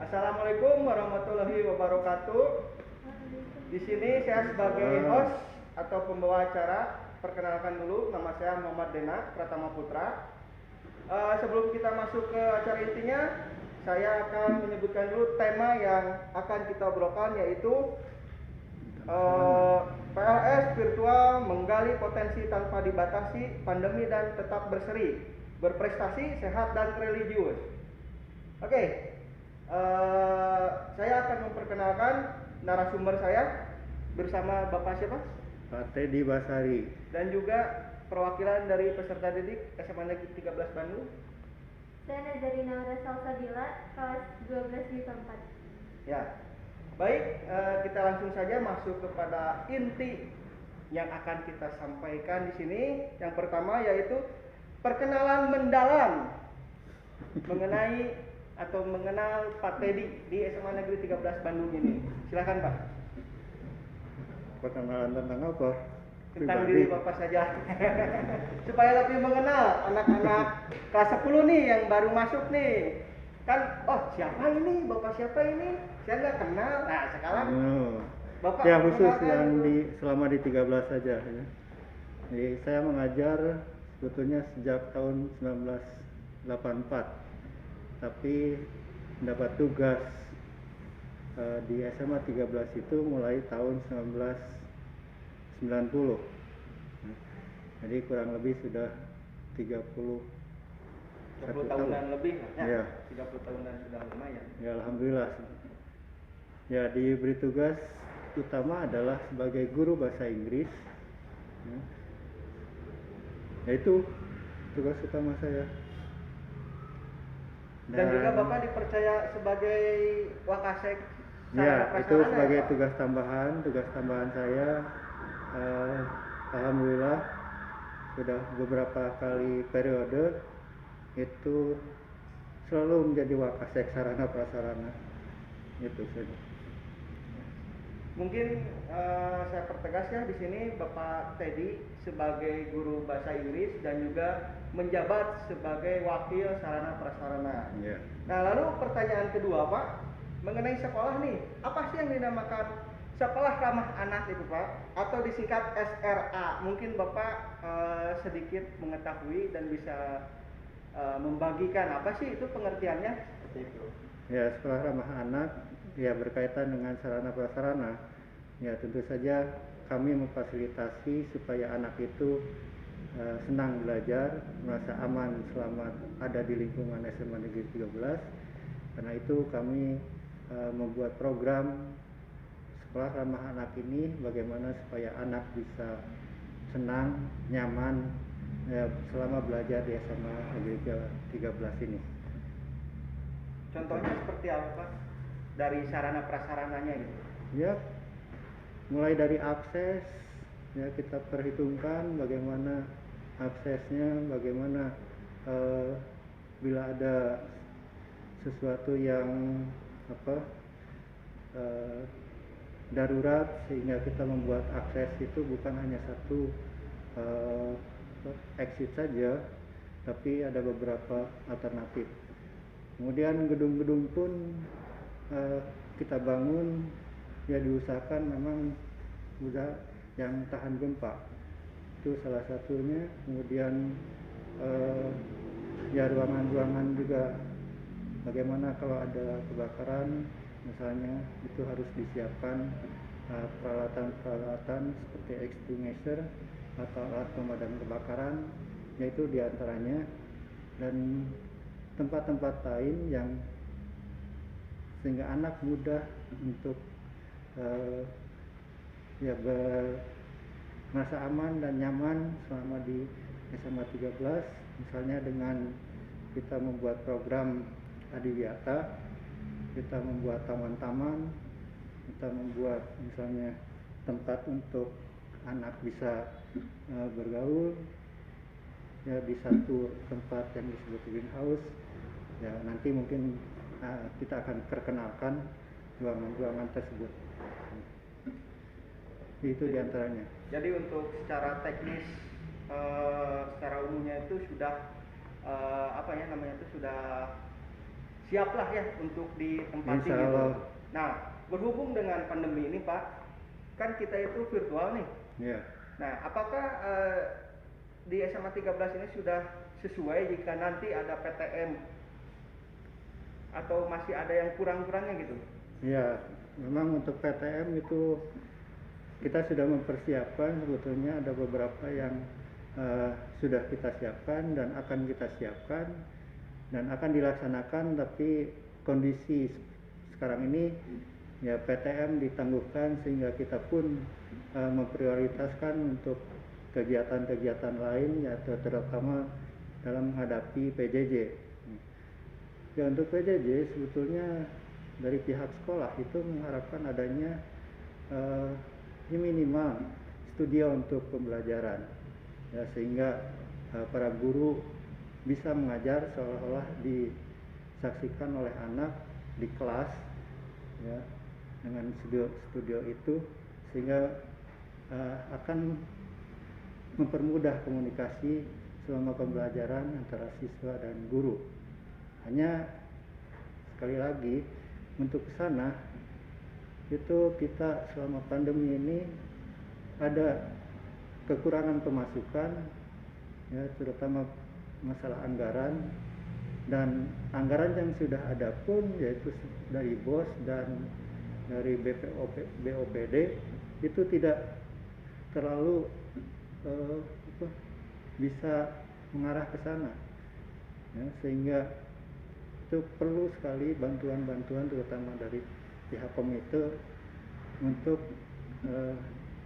Assalamualaikum warahmatullahi wabarakatuh. Di sini saya sebagai host atau pembawa acara, perkenalkan dulu, nama saya Muhammad Dena Pratama Putra. Sebelum kita masuk ke acara intinya, saya akan menyebutkan dulu tema yang akan kita obrolkan, yaitu PLS virtual menggali potensi tanpa dibatasi, pandemi dan tetap berseri, berprestasi, sehat dan religius. Oke. Saya akan memperkenalkan narasumber saya bersama Bapak siapa? Pak Teddy Basari. Dan juga perwakilan dari peserta didik SMA Negeri 13 Bandung. Saya dari Naura Salsabila, kelas 12 MIPA 4. Ya, baik, kita langsung saja masuk kepada inti yang akan kita sampaikan di sini. Yang pertama yaitu perkenalan mendalam mengenai atau mengenal Pak Teddy di SMA Negeri 13 Bandung ini. Silakan Pak. Perkenalan tentang apa? Tentang diri Bapak saja. Supaya lebih mengenal anak-anak kelas 10 nih yang baru masuk nih. Kan, oh siapa ini? Bapak siapa ini? Saya nggak kenal. Nah sekarang Bapak ya khusus yang selama di 13 saja ya. Jadi saya mengajar sebetulnya sejak tahun 1984. Tapi mendapat tugas di SMA 13 itu mulai tahun 1990. Jadi kurang lebih sudah 30 tahunan lebih ya. 30 tahunan sudah lumayan. Ya alhamdulillah. Ya diberi tugas utama adalah sebagai guru bahasa Inggris. Ya itu tugas utama saya. Dan juga Bapak dipercaya sebagai Wakasek. Ya, itu sebagai tugas tambahan saya. Alhamdulillah sudah beberapa kali periode itu selalu menjadi Wakasek sarana prasarana. Itu saja. Mungkin saya pertegas ya di sini Bapak Teddy sebagai guru bahasa Inggris dan juga menjabat sebagai wakil sarana prasarana. Yeah. Nah, lalu pertanyaan kedua Pak, mengenai sekolah nih, apa sih yang dinamakan sekolah ramah anak itu Pak? Atau disingkat SRA? Mungkin Bapak sedikit mengetahui dan bisa membagikan apa sih itu pengertiannya? Seperti itu. Ya, sekolah ramah anak ya berkaitan dengan sarana prasarana. Ya tentu saja kami memfasilitasi supaya anak itu senang belajar, merasa aman selama ada di lingkungan SMA Negeri 13. Karena itu kami membuat program sekolah ramah anak ini bagaimana supaya anak bisa senang, nyaman ya, selama belajar di SMA Negeri 13 ini. Contohnya seperti apa Pak? Dari sarana prasarananya gitu? Ya, mulai dari akses ya kita perhitungkan bagaimana aksesnya, bagaimana bila ada sesuatu yang darurat sehingga kita membuat akses itu bukan hanya satu exit saja, tapi ada beberapa alternatif. Kemudian gedung-gedung pun kita bangun ya diusahakan memang mudah yang tahan gempa, itu salah satunya. Kemudian ya ruangan-ruangan juga bagaimana kalau ada kebakaran misalnya itu harus disiapkan peralatan-peralatan seperti extinguisher atau alat pemadam kebakaran, yaitu diantaranya. Dan tempat-tempat lain yang sehingga anak mudah untuk merasa aman dan nyaman selama di SMA 13, misalnya dengan kita membuat program Adiwiyata, kita membuat taman-taman, kita membuat misalnya tempat untuk anak bisa bergaul ya di satu tempat yang disebut greenhouse. Ya nanti mungkin kita akan perkenalkan ruangan-ruangan tersebut. Itu diantaranya. Jadi untuk secara teknis, secara umumnya itu sudah sudah siaplah ya untuk ditempati Insya gitu. Allah. Nah, berhubung dengan pandemi ini Pak, kan kita itu virtual nih. Ya. Nah, apakah di SMA 13 ini sudah sesuai jika nanti ada PTM atau masih ada yang kurang-kurangnya gitu? Ya, memang untuk PTM itu kita sudah mempersiapkan, sebetulnya ada beberapa yang sudah kita siapkan dan akan kita siapkan dan akan dilaksanakan, tapi kondisi sekarang ini ya PTM ditangguhkan sehingga kita pun memprioritaskan untuk kegiatan-kegiatan lain, ya terutama dalam menghadapi PJJ. Ya, untuk PJJ sebetulnya dari pihak sekolah itu mengharapkan adanya minimal studio untuk pembelajaran, ya, sehingga para guru bisa mengajar seolah-olah disaksikan oleh anak di kelas, ya, dengan studio itu, sehingga akan mempermudah komunikasi selama pembelajaran antara siswa dan guru. Hanya sekali lagi untuk ke sana itu kita selama pandemi ini ada kekurangan pemasukan, ya, terutama masalah anggaran, dan anggaran yang sudah ada pun yaitu dari BOS dan dari BOPD itu tidak terlalu bisa mengarah ke sana, ya, sehingga itu perlu sekali bantuan-bantuan terutama dari pihak komite untuk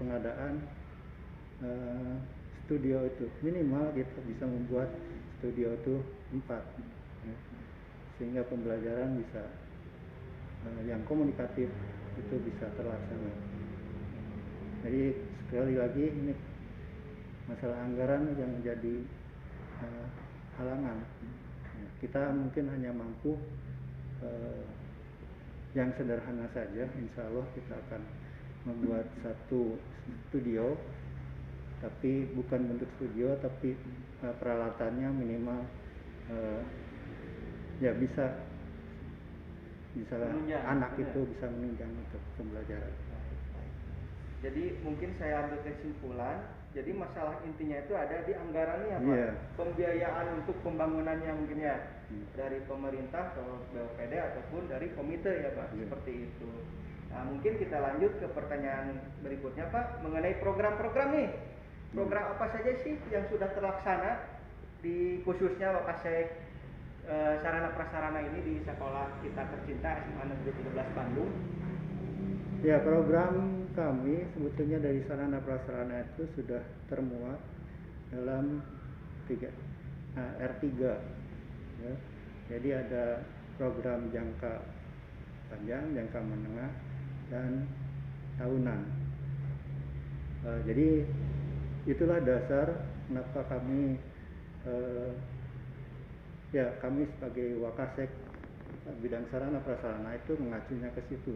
pengadaan studio itu. Minimal kita bisa membuat studio itu 4, ya, sehingga pembelajaran bisa yang komunikatif itu bisa terlaksana. Jadi sekali lagi ini masalah anggaran yang menjadi halangan. Ya, kita mungkin hanya mampu yang sederhana saja. Insya Allah kita akan membuat satu studio, tapi bukan bentuk studio, tapi peralatannya minimal ya bisa Menunjang, anak benar. itu bisa menunjang untuk pembelajaran. Jadi mungkin saya ambil kesimpulan, jadi masalah intinya itu ada di anggarannya Pak. Iya. Pembiayaan untuk pembangunannya mungkin ya, dari pemerintah atau BOPD ataupun dari komite ya Pak, Iya. seperti itu. Nah, mungkin kita lanjut ke pertanyaan berikutnya Pak, mengenai program-program nih. Program apa saja sih yang sudah terlaksana di khususnya Wakasek sarana prasarana ini di sekolah kita tercinta SMA Negeri 13 Bandung? Ya, program kami sebetulnya dari sarana prasarana itu sudah termuat dalam R3, ya. Jadi ada program jangka panjang, jangka menengah, dan tahunan. Jadi itulah dasar kenapa kami kami sebagai Wakasek bidang sarana prasarana itu mengacunya ke situ.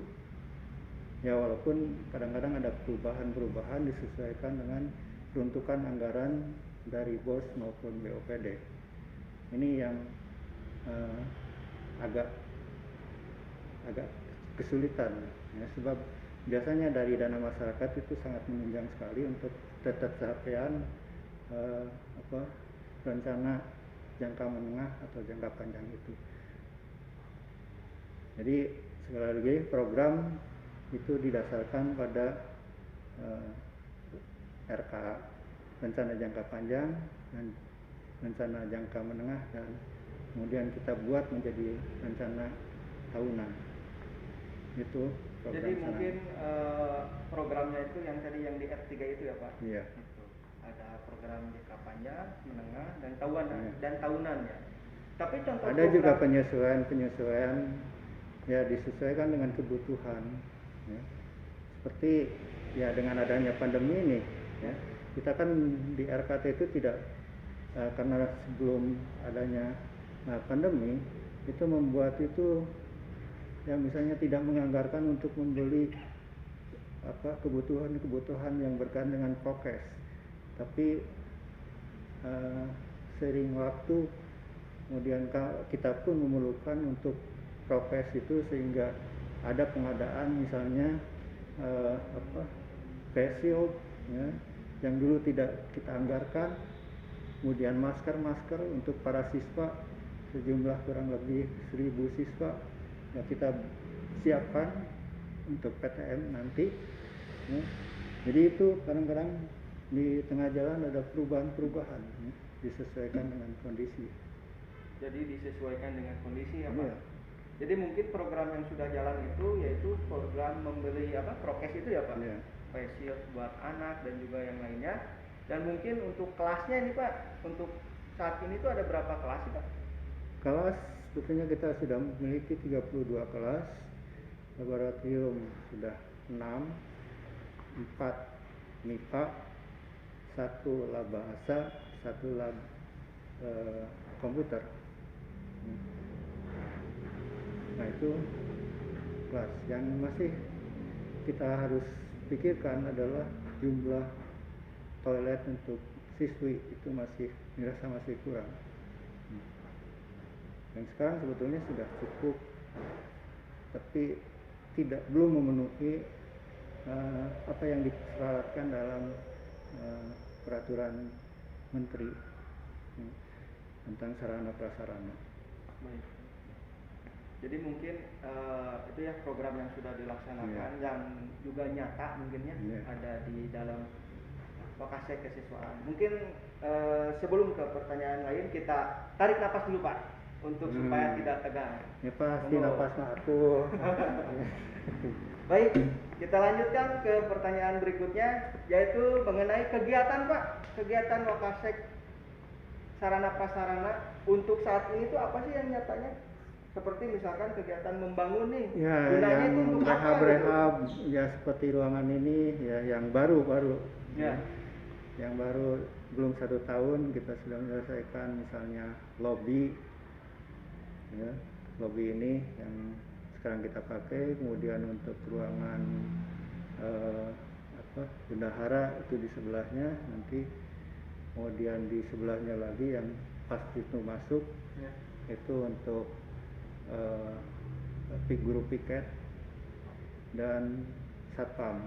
Ya, walaupun kadang-kadang ada perubahan-perubahan disesuaikan dengan peruntukan anggaran dari BOS maupun BOPD. Ini yang agak kesulitan, ya, sebab biasanya dari dana masyarakat itu sangat menunjang sekali untuk capaian rencana jangka menengah atau jangka panjang itu. Jadi sekali lagi program itu didasarkan pada RK, rencana jangka panjang dan rencana jangka menengah, dan kemudian kita buat menjadi rencana tahunan. Itu program. Jadi mungkin programnya itu yang tadi yang di R3 itu ya Pak? Iya. Itu. Ada program jangka panjang, menengah, dan tahunan, Iya. dan tahunan ya. Tapi contoh Ada juga penyesuaian ya, disesuaikan dengan kebutuhan, ya. Seperti ya dengan adanya pandemi ini, ya, kita kan di RKT itu tidak karena sebelum adanya pandemi itu membuat itu ya misalnya tidak menganggarkan untuk membeli kebutuhan yang berkaitan dengan prokes, tapi seiring waktu kemudian kita pun memerlukan untuk prokes itu, sehingga ada pengadaan misalnya face shield ya, yang dulu tidak kita anggarkan, kemudian masker untuk para siswa sejumlah kurang lebih 1.000 siswa yang kita siapkan untuk PTM nanti ya. Jadi itu kadang-kadang di tengah jalan ada perubahan ya, disesuaikan dengan kondisi. Jadi disesuaikan dengan kondisi ya Pak. Iya. Jadi mungkin program yang sudah jalan itu yaitu program membeli prokes itu ya Pak. Iya. Face shield buat anak dan juga yang lainnya. Dan mungkin untuk kelasnya nih Pak, untuk saat ini tuh ada berapa kelas sih Pak? Kelas sebetulnya kita sudah memiliki 32 kelas, laboratorium sudah 6, 4 MIPA, 1 lab bahasa, 1 lab komputer. Nah itu kelas. Yang masih kita harus pikirkan adalah jumlah toilet untuk siswi, itu masih dirasa masih kurang. Yang sekarang sebetulnya sudah cukup, tapi belum memenuhi apa yang disyaratkan dalam peraturan menteri tentang sarana prasarana. Baik. Jadi mungkin itu ya program yang sudah dilaksanakan yang juga nyata mungkinnya ada di dalam lokasi kesiswaan. Mungkin sebelum ke pertanyaan lain kita tarik napas dulu Pak untuk supaya tidak tegang. Ya pasti napasnya aku. Baik, kita lanjutkan ke pertanyaan berikutnya, yaitu mengenai kegiatan Pak, kegiatan Wakasek sarana prasarana untuk saat ini itu apa sih yang nyatanya? Seperti misalkan kegiatan membangun nih, ya, gunanya itu untuk apa? Rehab ya seperti ruangan ini ya yang baru. Ya. Yang baru belum 1 tahun kita sudah menyelesaikan misalnya lobby ya, lobby ini yang sekarang kita pakai, kemudian untuk ruangan bendahara itu di sebelahnya, nanti kemudian di sebelahnya lagi yang pas itu masuk Ya. itu untuk guru piket dan satpam.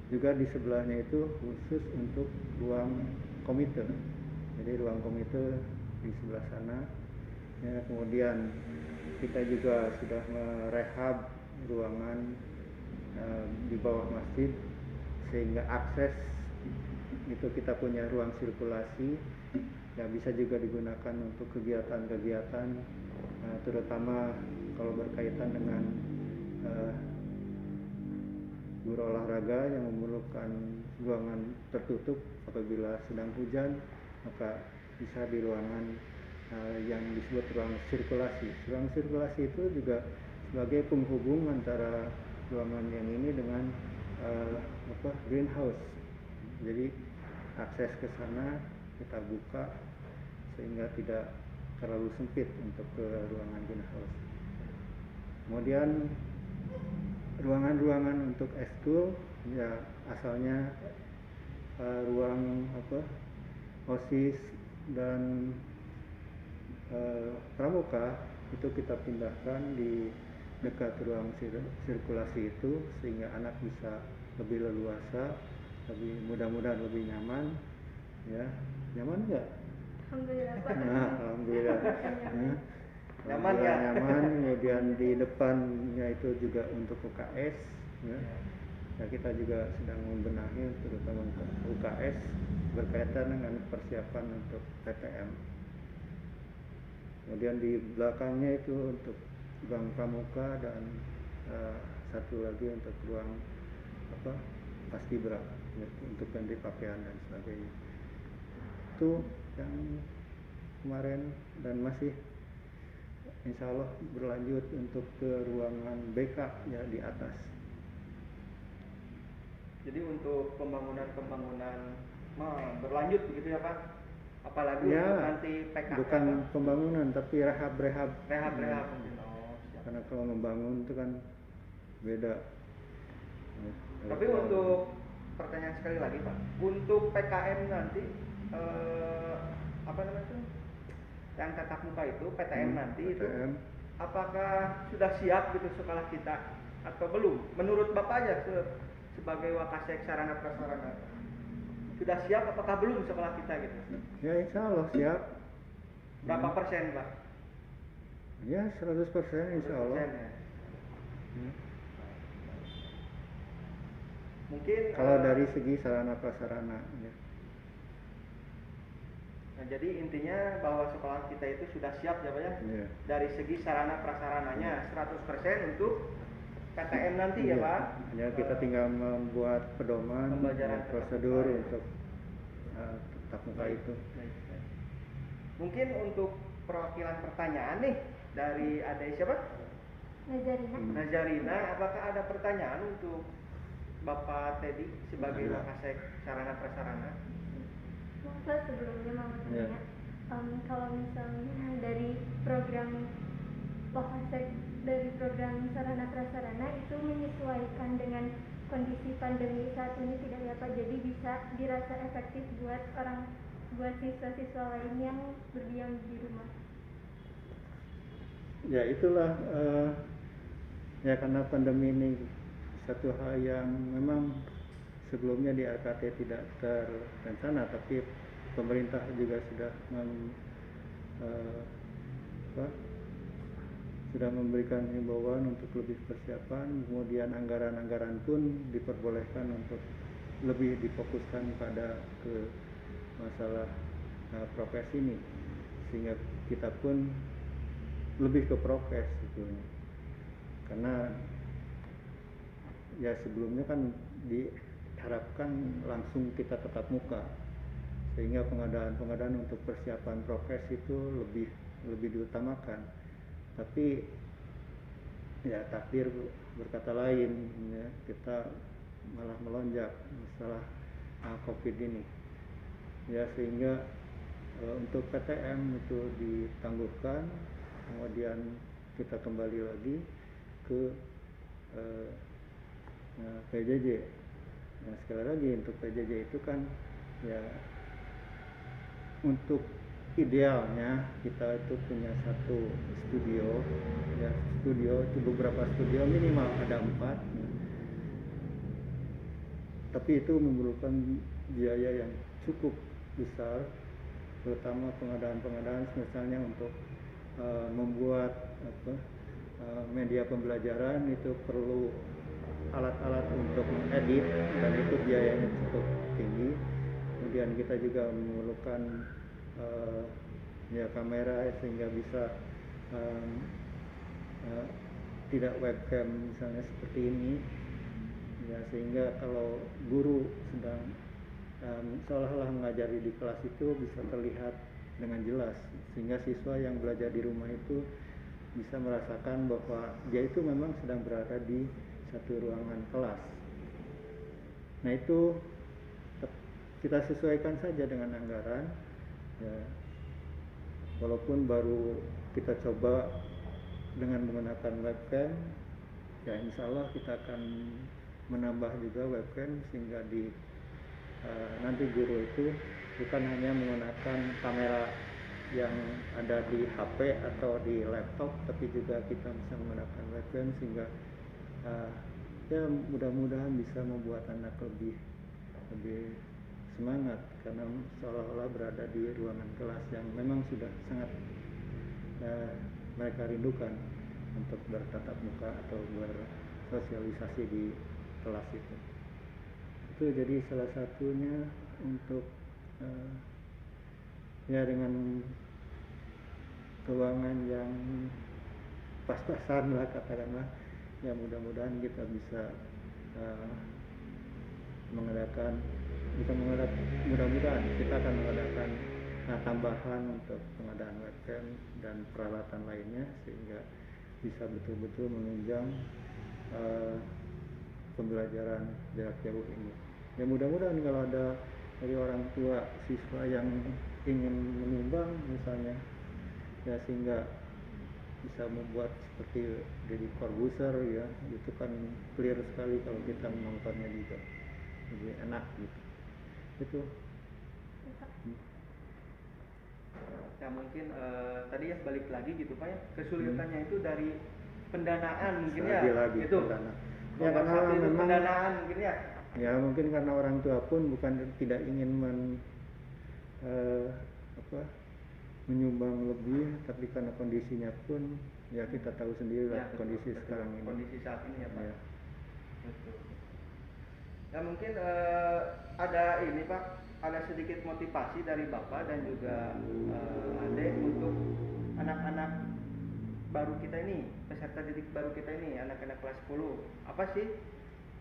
Juga di sebelahnya itu khusus untuk ruang komite. Jadi ruang komite di sebelah sana. Ya, kemudian kita juga sudah merehab ruangan di bawah masjid, sehingga akses itu kita punya ruang sirkulasi yang bisa juga digunakan untuk kegiatan-kegiatan terutama kalau berkaitan dengan guru olahraga yang memerlukan ruangan tertutup apabila sedang hujan, maka bisa di ruangan yang disebut ruang sirkulasi. Ruang sirkulasi itu juga sebagai penghubung antara ruangan yang ini dengan greenhouse. Jadi akses ke sana kita buka sehingga tidak terlalu sempit untuk ke ruangan greenhouse. Kemudian ruangan-ruangan untuk eskul ya asalnya ruang OSIS dan pramuka itu kita pindahkan di dekat ruang sirkulasi itu, sehingga anak bisa lebih leluasa, mudah-mudahan lebih nyaman ya. Nyaman nggak? Alhamdulillah Pak. Nah, alhamdulillah. Nyaman ya. Nyaman. Kemudian di depannya itu juga untuk UKS ya. Nah, kita juga sedang membenahi terutama untuk UKS berkaitan dengan persiapan untuk PTM. Kemudian di belakangnya itu untuk ruang pramuka dan satu lagi untuk ruang paskibra ya, untuk ganti pakaian dan sebagainya. Itu yang kemarin dan masih insya Allah berlanjut untuk ke ruangan BK ya di atas. Jadi untuk pembangunan berlanjut begitu ya Pak? Apalagi ya, untuk nanti PKK bukan Pak? pembangunan tapi rehab. Rehab. Oh, karena kalau membangun itu kan beda. Tapi untuk pertanyaan sekali lagi Pak, untuk PKM nanti apa namanya itu? Yang tatap muka itu PTM nanti PTM. itu apakah sudah siap gitu sekolah kita atau belum? Menurut Bapak aja sebagai Wakasek Sarana Prasarana, sudah siap apakah belum sekolah kita gitu? Ya insya Allah siap. Berapa persen Pak? Ya 100% insya Allah. 100% ya. Hmm. Mungkin Kalau dari segi sarana prasarana ya. Nah, jadi intinya bahwa sekolah kita itu sudah siap ya Pak ya? Iya. Dari segi sarana prasarananya 100% untuk PTM nanti ya Iya. Pak? Ya kita tinggal membuat pedoman, Pembelajaran ya, prosedur tatap muka, ya. untuk tatap muka Baik, itu. baik. Mungkin untuk perwakilan pertanyaan nih dari adik siapa? Nazarina. Nazarina, apakah ada pertanyaan untuk Bapak Teddy sebagai Ada. Wakasek Sarana Prasarana? Mungkin sebelumnya mau Iya. tanya, kalau misalnya dari program Wakasek, dari program sarana prasarana itu menyesuaikan dengan kondisi pandemi saat ini tidak ya Pak, jadi bisa dirasa efektif buat siswa-siswa lain yang berdiam di rumah. Ya itulah ya karena pandemi ini satu hal yang memang sebelumnya di RKT tidak terencana, tapi pemerintah juga sudah sudah memberikan himbauan untuk lebih persiapan, kemudian anggaran-anggaran pun diperbolehkan untuk lebih difokuskan pada ke masalah prokes ini, sehingga kita pun lebih ke prokes sebetulnya, karena ya sebelumnya kan diharapkan langsung kita tatap muka, sehingga pengadaan untuk persiapan prokes itu lebih diutamakan. Tapi ya takdir berkata lain, ya, kita malah melonjak masalah COVID ini, ya sehingga untuk PTM itu ditangguhkan, kemudian kita kembali lagi ke PJJ. Nah, sekali lagi untuk PJJ itu kan ya untuk idealnya kita itu punya satu studio, ya studio itu beberapa studio minimal ada 4, ya. Tapi itu memerlukan biaya yang cukup besar, terutama pengadaan misalnya untuk membuat media pembelajaran itu perlu alat-alat untuk mengedit dan itu biayanya cukup tinggi. Kemudian kita juga memerlukan ya kamera sehingga bisa tidak webcam misalnya seperti ini, ya sehingga kalau guru sedang seolah-olah mengajari di kelas itu bisa terlihat dengan jelas, sehingga siswa yang belajar di rumah itu bisa merasakan bahwa dia itu memang sedang berada di satu ruangan kelas. Nah itu kita sesuaikan saja dengan anggaran, ya walaupun baru kita coba dengan menggunakan webcam, ya insya Allah kita akan menambah juga webcam sehingga nanti guru itu bukan hanya menggunakan kamera yang ada di HP atau di laptop, tapi juga kita bisa menggunakan webcam sehingga ya mudah-mudahan bisa membuat anak lebih semangat karena seolah-olah berada di ruangan kelas yang memang sudah sangat mereka rindukan untuk bertatap muka atau bersosialisasi di kelas itu. Itu jadi salah satunya untuk ya dengan keuangan yang pas-pasan lah katakanlah, ya mudah-mudahan kita bisa mudah-mudahan kita akan mengadakan tambahan untuk pengadaan webcam dan peralatan lainnya sehingga bisa betul-betul menunjang pembelajaran jarak jauh ini. Ya mudah-mudahan kalau ada dari orang tua siswa yang ingin menyumbang misalnya, ya sehingga bisa membuat seperti Deddy Corbuzier, ya itu kan clear sekali kalau kita menontonnya juga, jadi enak gitu. Itu. Ya mungkin tadi ya balik lagi gitu Pak ya, kesulitannya itu dari pendanaan mungkin ya. Lagi Itu. pendanaan. Ya, Karena satu itu memang pendanaan mungkin ya. ya mungkin karena orang tua pun bukan tidak ingin menyumbang lebih, tapi karena kondisinya pun ya kita tahu sendiri lah Ya, kondisi betul. sekarang ini. Kondisi saat ini ya Pak. Ya. Betul. Ya mungkin ada ini Pak, ada sedikit motivasi dari Bapak dan juga Ade untuk anak-anak baru kita ini, peserta didik baru kita ini, anak-anak kelas 10. Apa sih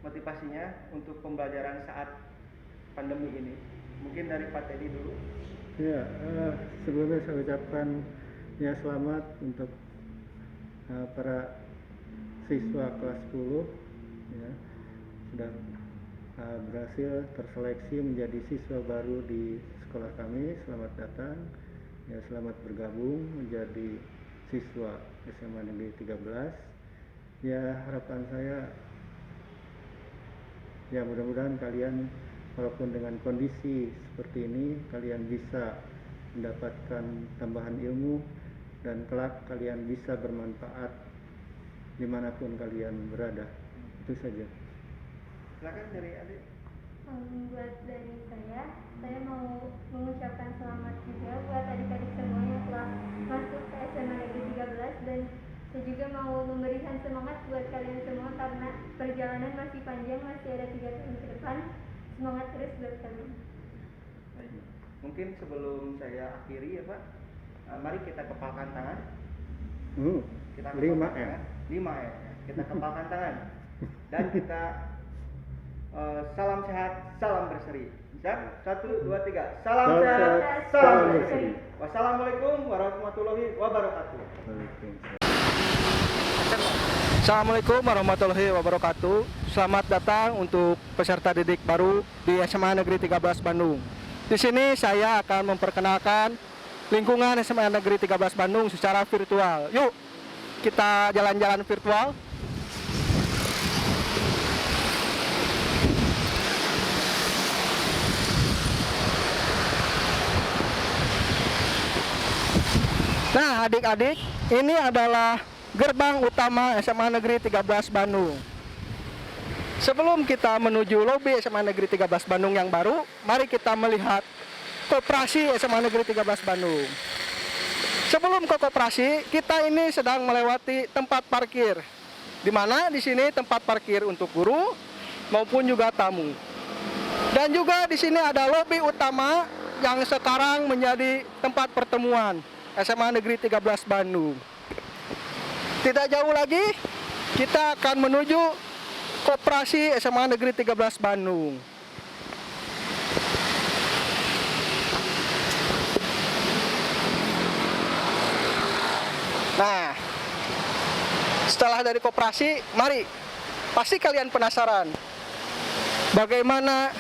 motivasinya untuk pembelajaran saat pandemi ini? Mungkin dari Pak Teddy dulu. Ya, sebelumnya saya ucapkan ya selamat untuk para siswa kelas 10 ya, sudah berhasil terseleksi menjadi siswa baru di sekolah kami. Selamat datang ya, selamat bergabung menjadi siswa SMA Negeri 13. Ya, harapan saya ya mudah-mudahan kalian walaupun dengan kondisi seperti ini kalian bisa mendapatkan tambahan ilmu dan kelak kalian bisa bermanfaat dimanapun kalian berada. Itu saja. Silakan dari Ade. Buat dari saya mau mengucapkan selamat juga buat adik-adik semua yang telah masuk ke SMA Negeri 13, dan saya juga mau memberikan semangat buat kalian semua karena perjalanan masih panjang, masih ada 3 tahun ke depan. Semangat terus buat kalian. Baik. Mungkin sebelum saya akhiri ya Pak, mari kita kepalkan tangan. Kita kepalkan 5 tangan. 5 ya. Kita kepalkan tangan dan kita salam sehat, salam berseri. Siap? 1, 2, 3. Salam sehat, salam berseri. Wassalamualaikum warahmatullahi wabarakatuh. Assalamualaikum warahmatullahi wabarakatuh. Selamat datang untuk peserta didik baru di SMA Negeri 13 Bandung. Di sini saya akan memperkenalkan lingkungan SMA Negeri 13 Bandung secara virtual. Yuk, kita jalan-jalan virtual. Nah, adik-adik, ini adalah gerbang utama SMA Negeri 13 Bandung. Sebelum kita menuju lobi SMA Negeri 13 Bandung yang baru, mari kita melihat koperasi SMA Negeri 13 Bandung. Sebelum ke koperasi, kita ini sedang melewati tempat parkir, di mana di sini tempat parkir untuk guru maupun juga tamu. Dan juga di sini ada lobi utama yang sekarang menjadi tempat pertemuan SMA Negeri 13 Bandung. Tidak jauh lagi, kita akan menuju koperasi SMA Negeri 13 Bandung. Nah, setelah dari koperasi, mari, pasti kalian penasaran bagaimana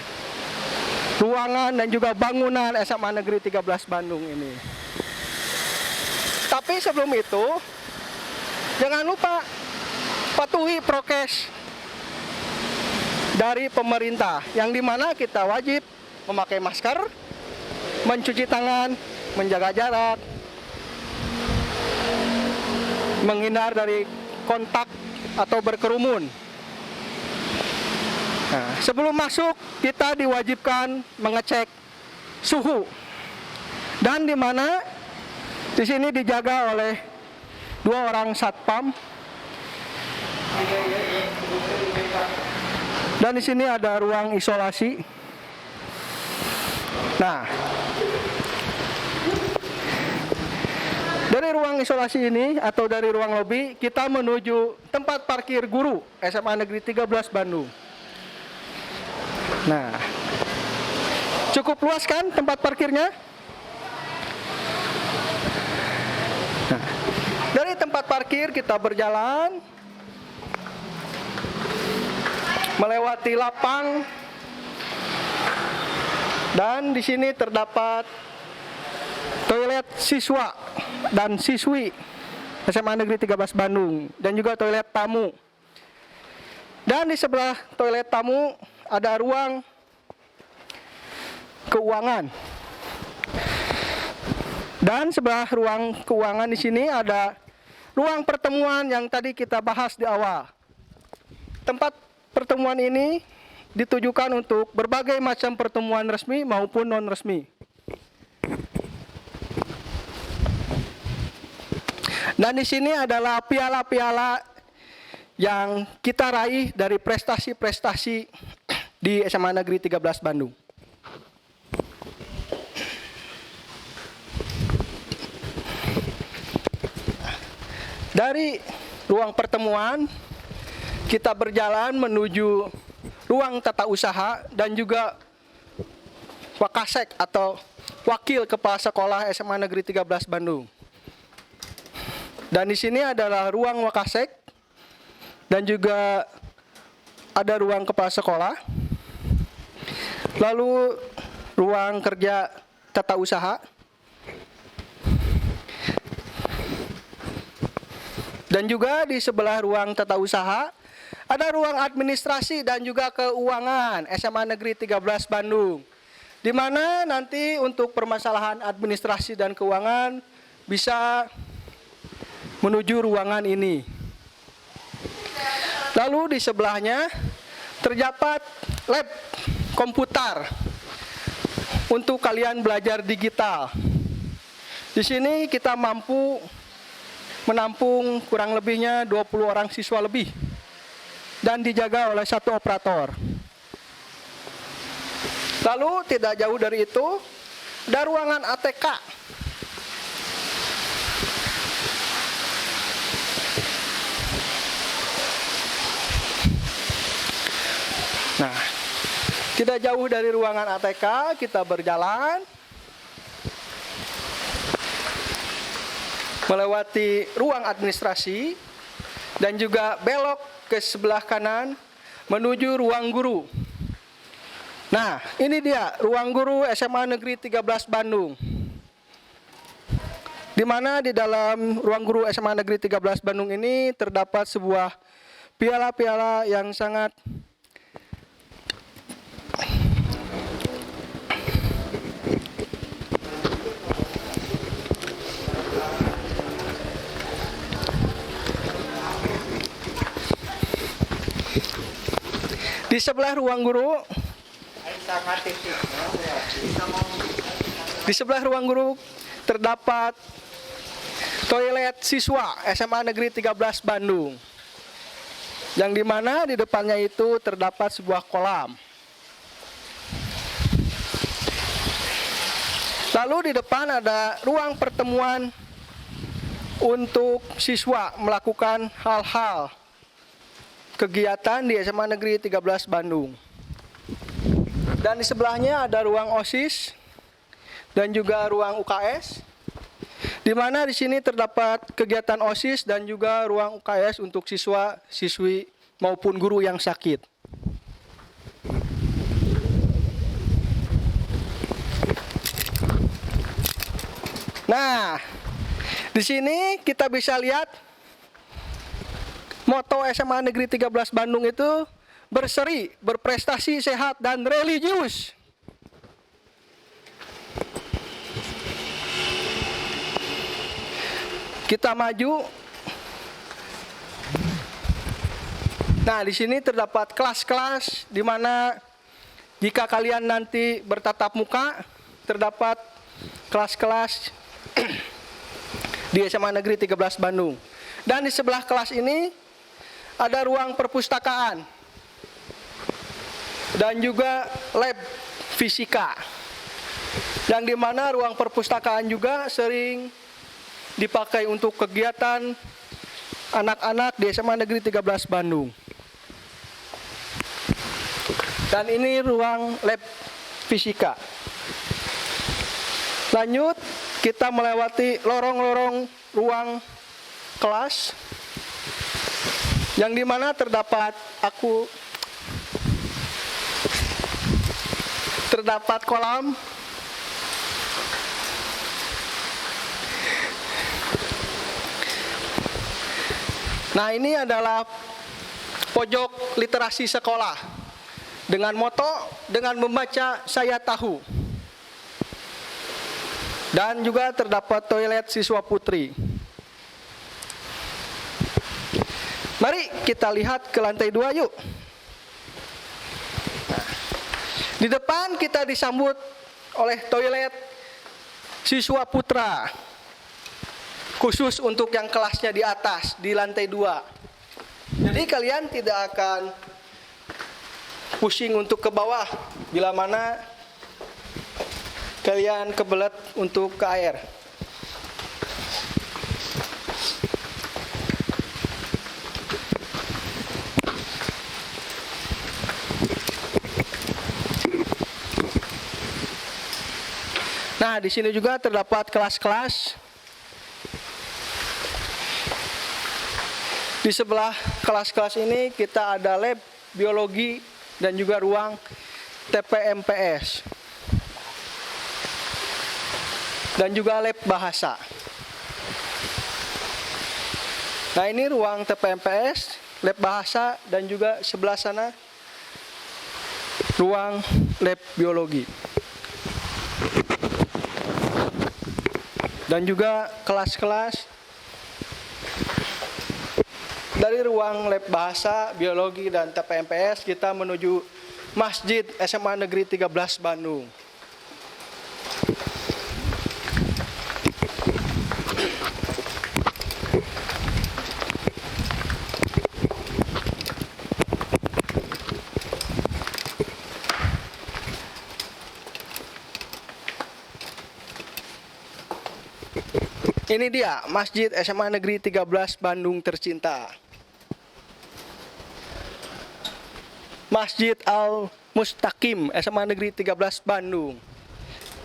ruangan dan juga bangunan SMA Negeri 13 Bandung ini. Tapi sebelum itu, jangan lupa patuhi prokes dari pemerintah, yang dimana kita wajib memakai masker, mencuci tangan, menjaga jarak, menghindar dari kontak atau berkerumun. Nah, sebelum masuk kita diwajibkan mengecek suhu, dan dimana di sini dijaga oleh 2 orang satpam. Dan di sini ada ruang isolasi. Nah, dari ruang isolasi ini atau dari ruang lobi, kita menuju tempat parkir guru SMA Negeri 13 Bandung. Nah, cukup luas kan tempat parkirnya? Nah, dari tempat parkir kita berjalan melewati lapang, dan di sini terdapat toilet siswa dan siswi SMA Negeri 13 Bandung dan juga toilet tamu. Dan di sebelah toilet tamu ada ruang Dan sebelah ruang keuangan di sini ada ruang pertemuan yang tadi kita bahas di awal. Tempat pertemuan ini ditujukan untuk berbagai macam pertemuan resmi maupun non-resmi. Dan di sini adalah piala-piala yang kita raih dari prestasi-prestasi di SMA Negeri 13 Bandung. Dari ruang pertemuan, kita berjalan menuju ruang tata usaha dan juga Wakasek atau Wakil Kepala Sekolah SMA Negeri 13 Bandung. Dan di sini adalah ruang Wakasek dan juga ada ruang Kepala Sekolah. Lalu ruang kerja tata usaha. Dan juga di sebelah ruang tata usaha ada ruang administrasi dan juga keuangan SMA Negeri 13 Bandung. Di mana nanti untuk permasalahan administrasi dan keuangan bisa menuju ruangan ini. Lalu di sebelahnya terdapat lab komputer untuk kalian belajar digital. Di sini kita mampu menampung kurang lebihnya 20 orang siswa lebih dan dijaga oleh satu operator. Lalu tidak jauh dari itu ada ruangan ATK. Nah, tidak jauh dari ruangan ATK, kita berjalan melewati ruang administrasi dan juga belok ke sebelah kanan menuju ruang guru. Nah, ini dia ruang guru SMA Negeri 13 Bandung. Di mana di dalam ruang guru SMA Negeri 13 Bandung ini terdapat sebuah piala-piala yang sangat di sebelah ruang guru. Di sebelah ruang guru terdapat toilet siswa SMA Negeri 13 Bandung. Yang dimana di depannya itu terdapat sebuah kolam. Lalu di depan ada ruang pertemuan untuk siswa melakukan hal-hal kegiatan di SMA Negeri 13 Bandung. Dan di sebelahnya ada ruang OSIS dan juga ruang UKS. Di mana di sini terdapat kegiatan OSIS dan juga ruang UKS untuk siswa, siswi maupun guru yang sakit. Nah, di sini kita bisa lihat moto SMA Negeri 13 Bandung itu berseri, berprestasi, sehat, dan religius. Kita maju. Nah, di sini terdapat kelas-kelas di mana jika kalian nanti bertatap muka, terdapat kelas-kelas di SMA Negeri 13 Bandung. Dan di sebelah kelas ini ada ruang perpustakaan dan juga lab fisika. Yang di mana ruang perpustakaan juga sering dipakai untuk kegiatan anak-anak di SMA Negeri 13 Bandung. Dan ini ruang lab fisika. Lanjut, kita melewati lorong-lorong ruang kelas yang dimana terdapat kolam. Nah, ini adalah pojok literasi sekolah dengan moto dengan membaca saya tahu. Dan juga terdapat toilet siswa putri. Mari kita lihat ke lantai 2 yuk. Di depan kita disambut oleh toilet siswa putra. Khusus untuk yang kelasnya di atas, di lantai 2. Jadi kalian tidak akan pusing untuk ke bawah bila mana kalian kebelet untuk ke air. Nah, di sini juga terdapat kelas-kelas. Di sebelah kelas-kelas ini kita ada lab biologi dan juga ruang TPMPS. Dan juga lab bahasa. Nah, ini ruang TPMPS, lab bahasa, dan juga sebelah sana ruang lab biologi. Dan juga kelas-kelas dari ruang lab bahasa, biologi, dan TPMPS kita menuju Masjid SMA Negeri 13 Bandung. Ini dia Masjid SMA Negeri 13 Bandung tercinta. Masjid Al-Mustaqim SMA Negeri 13 Bandung.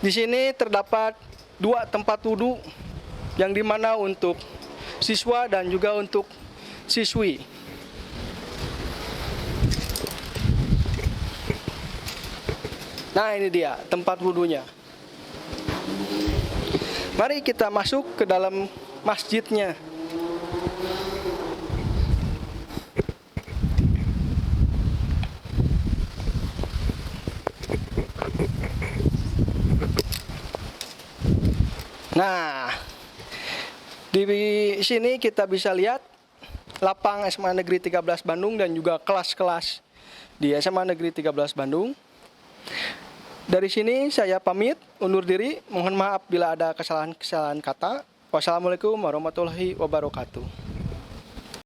Di sini terdapat 2 tempat wudhu yang dimana untuk siswa dan juga untuk siswi. Nah, ini dia tempat wudhunya. Mari kita masuk ke dalam masjidnya. Nah, di sini kita bisa lihat lapang SMA Negeri 13 Bandung dan juga kelas-kelas di SMA Negeri 13 Bandung. Dari sini saya pamit, undur diri. Mohon maaf bila ada kesalahan-kesalahan kata. Wassalamualaikum warahmatullahi wabarakatuh.